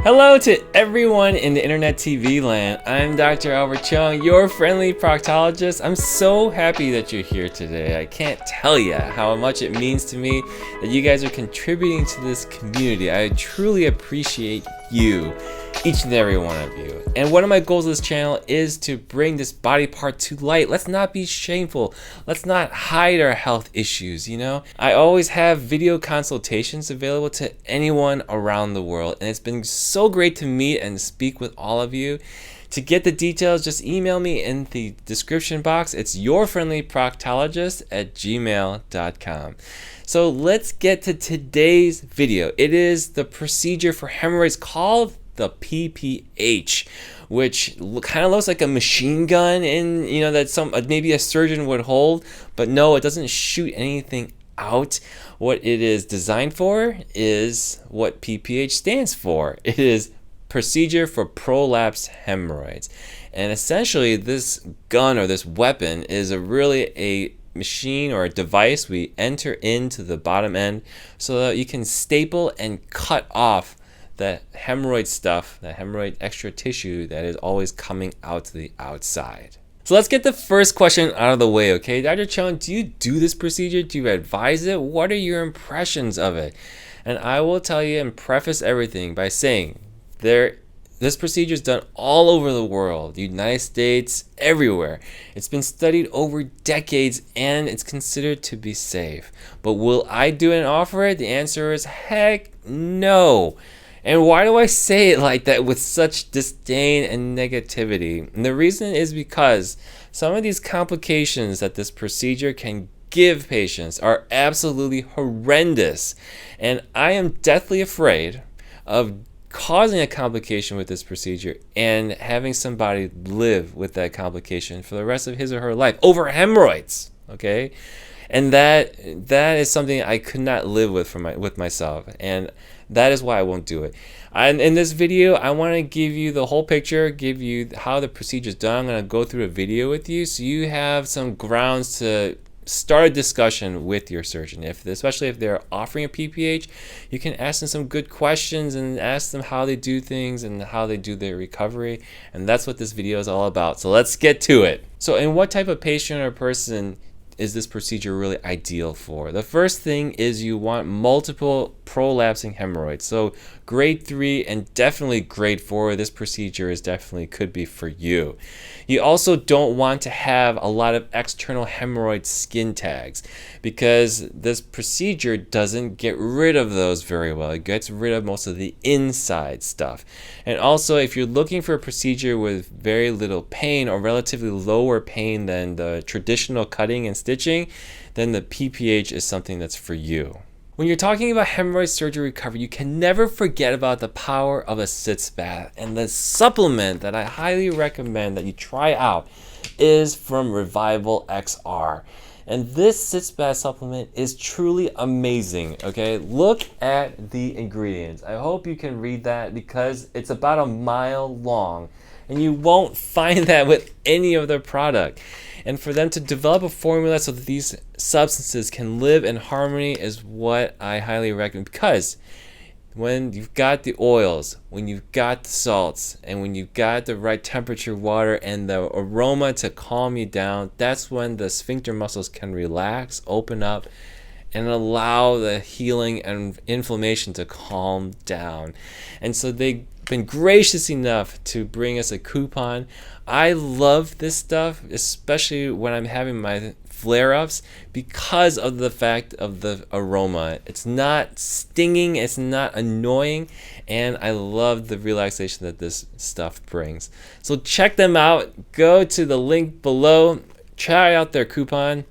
Hello to everyone in the internet TV land. I'm Dr. Chung, your friendly proctologist. I'm so happy that you're here today. I can't tell you how much it means to me that you guys are contributing to this community. I truly appreciate you, each and every one of you. And one of my goals of this channel is to bring this body part to light. Let's not be shameful. Let's not hide our health issues, you know? I always have video consultations available to anyone around the world, and it's been so great to meet and speak with all of you. To get the details, just email me in the description box. It's yourfriendlyproctologist@gmail.com. So let's get to today's video. It is the procedure for hemorrhoids called the PPH, which kind of looks like a machine gun, and you know that maybe a surgeon would hold, but no, it doesn't shoot anything out. What it is designed for is what PPH stands for. It is procedure for prolapsed hemorrhoids, and essentially this gun or this weapon is really a machine or a device we enter into the bottom end so that you can staple and cut off the hemorrhoid stuff, the hemorrhoid extra tissue that is always coming out to the outside. So let's get the first question out of the way, okay? Dr. Chung, do you do this procedure? Do you advise it? What are your impressions of it? And I will tell you and preface everything by saying this procedure is done all over the world, the United States, everywhere. It's been studied over decades and it's considered to be safe. But will I do it and offer it? The answer is heck no. And why do I say it like that with such disdain and negativity? And the reason is because some of these complications that this procedure can give patients are absolutely horrendous. And I am deathly afraid of causing a complication with this procedure and having somebody live with that complication for the rest of his or her life over hemorrhoids, okay? And that is something I could not live with with myself, and that is why I won't do it. And in this video, I want to give you the whole picture, give you how the procedure is done. I'm going to go through a video with you so you have some grounds to start a discussion with your surgeon. Especially if they're offering a PPH, you can ask them some good questions and ask them how they do things and how they do their recovery. And that's what this video is all about. So let's get to it. So in what type of patient or person is this procedure really ideal for? The first thing is you want multiple prolapsing hemorrhoids. So grade 3 and definitely grade 4, this procedure could be for you. You also don't want to have a lot of external hemorrhoid skin tags because this procedure doesn't get rid of those very well. It gets rid of most of the inside stuff. And also, if you're looking for a procedure with very little pain or relatively lower pain than the traditional cutting and stitching, then the PPH is something that's for you. When you're talking about hemorrhoid surgery recovery, you can never forget about the power of a sitz bath. And the supplement that I highly recommend that you try out is from Revival XR. And this sitz bath supplement is truly amazing, okay? Look at the ingredients. I hope you can read that because it's about a mile long. And you won't find that with any other product. And for them to develop a formula so that these substances can live in harmony is what I highly recommend. Because when you've got the oils, when you've got the salts, and when you've got the right temperature water and the aroma to calm you down, that's when the sphincter muscles can relax, open up, and allow the healing and inflammation to calm down. And so they've been gracious enough to bring us a coupon. I love this stuff, especially when I'm having my flare-ups, because of the fact of the aroma. It's not stinging, it's not annoying, and I love the relaxation that this stuff brings. So check them out. Go to the link below, try out their coupon,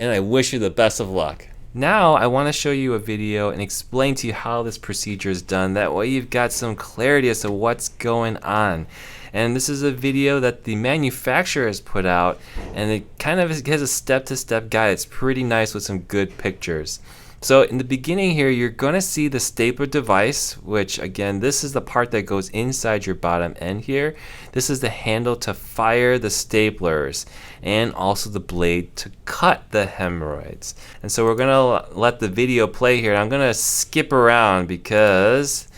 and I wish you the best of luck. Now I want to show you a video and explain to you how this procedure is done. That way you've got some clarity as to what's going on. And this is a video that the manufacturer has put out, and it kind of has a step-to-step guide. It's pretty nice with some good pictures. So in the beginning here, you're going to see the stapler device, which again, this is the part that goes inside your bottom end here. This is the handle to fire the staplers and also the blade to cut the hemorrhoids. And so we're going to let the video play here. I'm going to skip around because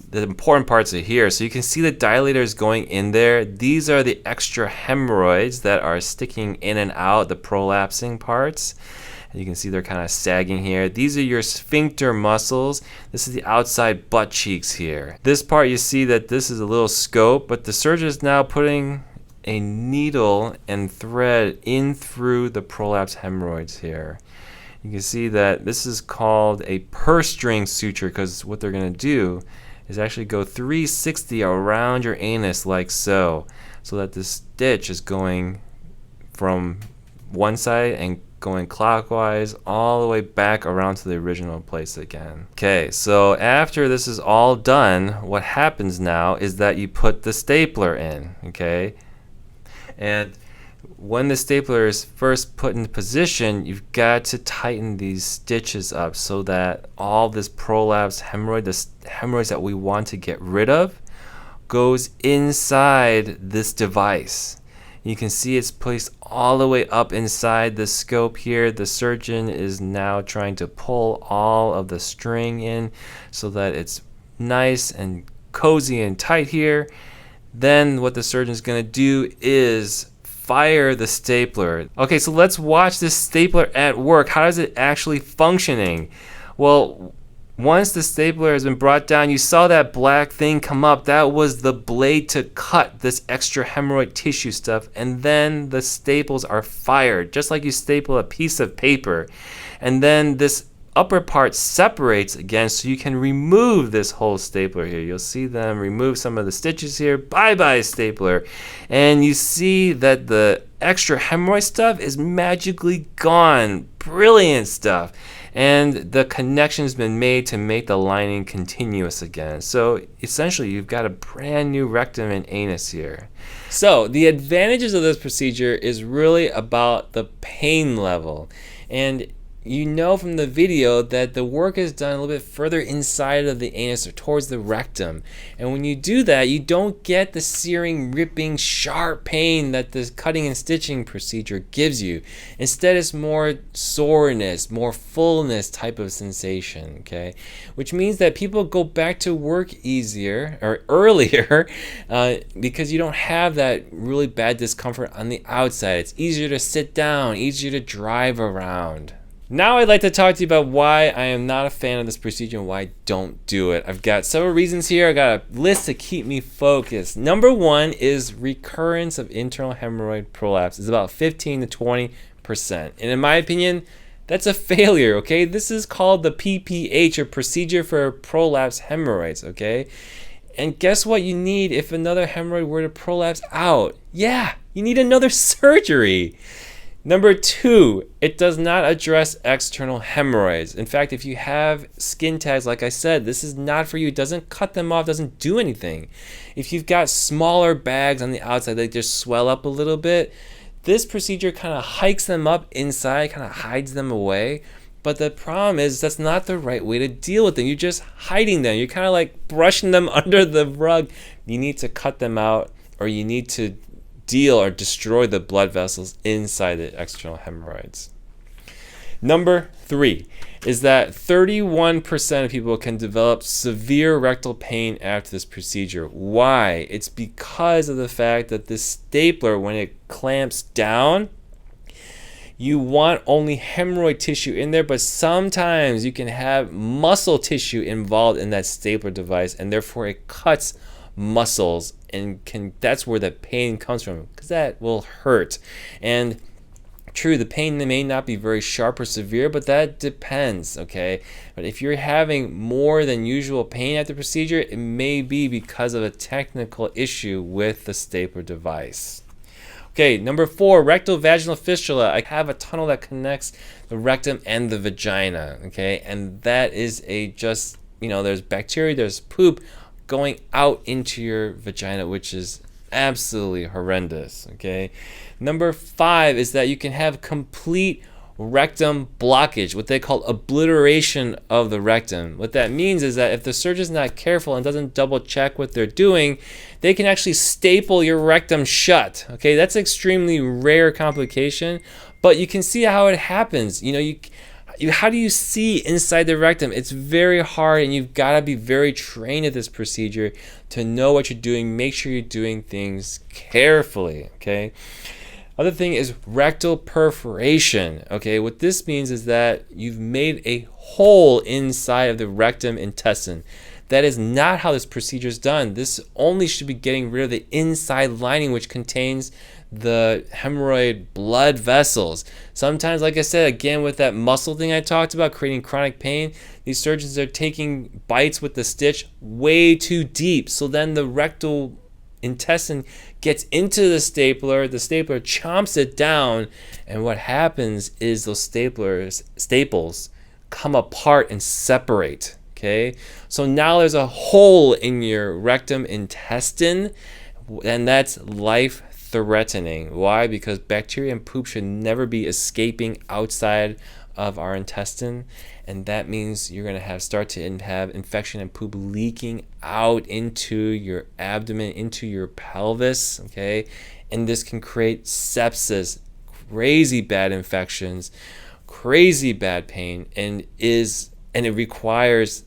the important parts are here. So you can see the dilators going in there. These are the extra hemorrhoids that are sticking in and out, the prolapsing parts. And you can see they're kind of sagging here. These are your sphincter muscles. This is the outside butt cheeks here. This part, you see that this is a little scope, but the surgeon is now putting a needle and thread in through the prolapse hemorrhoids here. You can see that this is called a purse string suture, because what they're going to do is actually go 360 around your anus like so that the stitch is going from one side and going clockwise all the way back around to the original place again. Okay, so after this is all done, what happens now is that you put the stapler in, okay? And when the stapler is first put in position, you've got to tighten these stitches up so that all this prolapse hemorrhoid, the hemorrhoids that we want to get rid of, goes inside this device. You can see it's placed all the way up inside the scope here. The surgeon is now trying to pull all of the string in so that it's nice and cozy and tight here. Then what the surgeon is going to do is fire the stapler. Okay, so let's watch this stapler at work. How is it actually functioning? Well, once the stapler has been brought down, you saw that black thing come up. That was the blade to cut this extra hemorrhoid tissue stuff, and then the staples are fired, just like you staple a piece of paper. And then this upper part separates again, so you can remove this whole stapler here. You'll see them remove some of the stitches here. Bye-bye stapler. And you see that the extra hemorrhoid stuff is magically gone. Brilliant stuff. And the connection has been made to make the lining continuous again. So essentially, you've got a brand new rectum and anus here. So the advantages of this procedure is really about the pain level. And you know from the video that the work is done a little bit further inside of the anus or towards the rectum. And when you do that, you don't get the searing, ripping, sharp pain that the cutting and stitching procedure gives you. Instead, it's more soreness, more fullness type of sensation, okay? Which means that people go back to work easier or earlier because you don't have that really bad discomfort on the outside. It's easier to sit down, easier to drive around. Now I'd like to talk to you about why I am not a fan of this procedure and why I don't do it. I've got several reasons here. I got a list to keep me focused. Number one is recurrence of internal hemorrhoid prolapse is about 15 to 20%. And in my opinion, that's a failure, okay? This is called the PPH, or procedure for prolapse hemorrhoids, okay? And guess what you need if another hemorrhoid were to prolapse out? Yeah, you need another surgery. Number two, it does not address external hemorrhoids. In fact, if you have skin tags, like I said, this is not for you. It doesn't cut them off, doesn't do anything. If you've got smaller bags on the outside, they just swell up a little bit, this procedure kind of hikes them up inside, kind of hides them away. But the problem is that's not the right way to deal with them. You're just hiding them. You're kind of like brushing them under the rug. You need to cut them out, or you need to deal or destroy the blood vessels inside the external hemorrhoids. Number three is that 31% of people can develop severe rectal pain after this procedure. Why? It's because of the fact that this stapler, when it clamps down, you want only hemorrhoid tissue in there, but sometimes you can have muscle tissue involved in that stapler device, and therefore it cuts muscles, and that's where the pain comes from, because that will hurt. And true, the pain may not be very sharp or severe, but that depends, okay? But if you're having more than usual pain at the procedure, it may be because of a technical issue with the stapler device. Okay, number four, rectal vaginal fistula. I have a tunnel that connects the rectum and the vagina, okay? And that is there's bacteria, there's poop going out into your vagina, which is absolutely horrendous, okay? Number five is that you can have complete rectum blockage, what they call obliteration of the rectum. What that means is that if the surgeon's not careful and doesn't double check what they're doing, they can actually staple your rectum shut, okay? That's an extremely rare complication, but you can see how it happens. how do you see inside the rectum? It's very hard, and you've got to be very trained at this procedure to know what you're doing. Make sure you're doing things carefully, okay? Other thing is rectal perforation, okay? What this means is that you've made a hole inside of the rectum intestine. That is not how this procedure is done. This only should be getting rid of the inside lining, which contains the hemorrhoid blood vessels. Sometimes, like I said, again, with that muscle thing I talked about, creating chronic pain, these surgeons are taking bites with the stitch way too deep. So then the rectal intestine gets into the stapler chomps it down, and what happens is those staples come apart and separate. Okay, so now there's a hole in your rectum intestine, and that's life-threatening. Why? Because bacteria and poop should never be escaping outside of our intestine, and that means you're going to start to have infection and poop leaking out into your abdomen, into your pelvis. Okay, and this can create sepsis, crazy bad infections, crazy bad pain, and it requires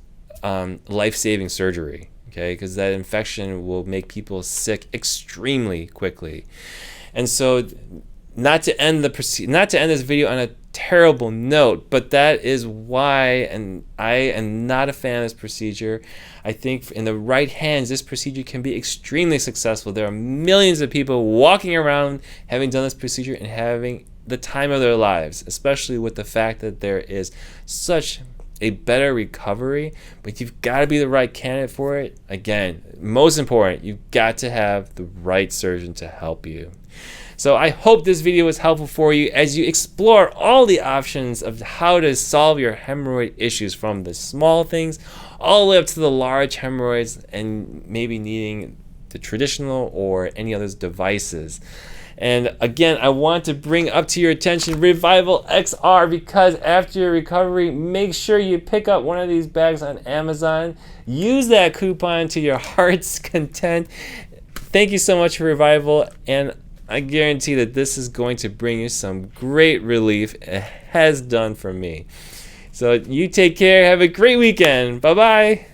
life-saving surgery, okay? Because that infection will make people sick extremely quickly. And so, not to end this video on a terrible note, but that is why, and I am not a fan of this procedure. I think in the right hands, this procedure can be extremely successful. There are millions of people walking around having done this procedure and having the time of their lives, especially with the fact that there is such a better recovery, but you've got to be the right candidate for it. Again, most important, you've got to have the right surgeon to help you. So I hope this video was helpful for you as you explore all the options of how to solve your hemorrhoid issues, from the small things all the way up to the large hemorrhoids and maybe needing the traditional or any other devices. And again, I want to bring up to your attention Revival XR, because after your recovery, make sure you pick up one of these bags on Amazon. Use that coupon to your heart's content. Thank you so much for Revival, and I guarantee that this is going to bring you some great relief. It has done for me. So you take care. Have a great weekend. Bye-bye.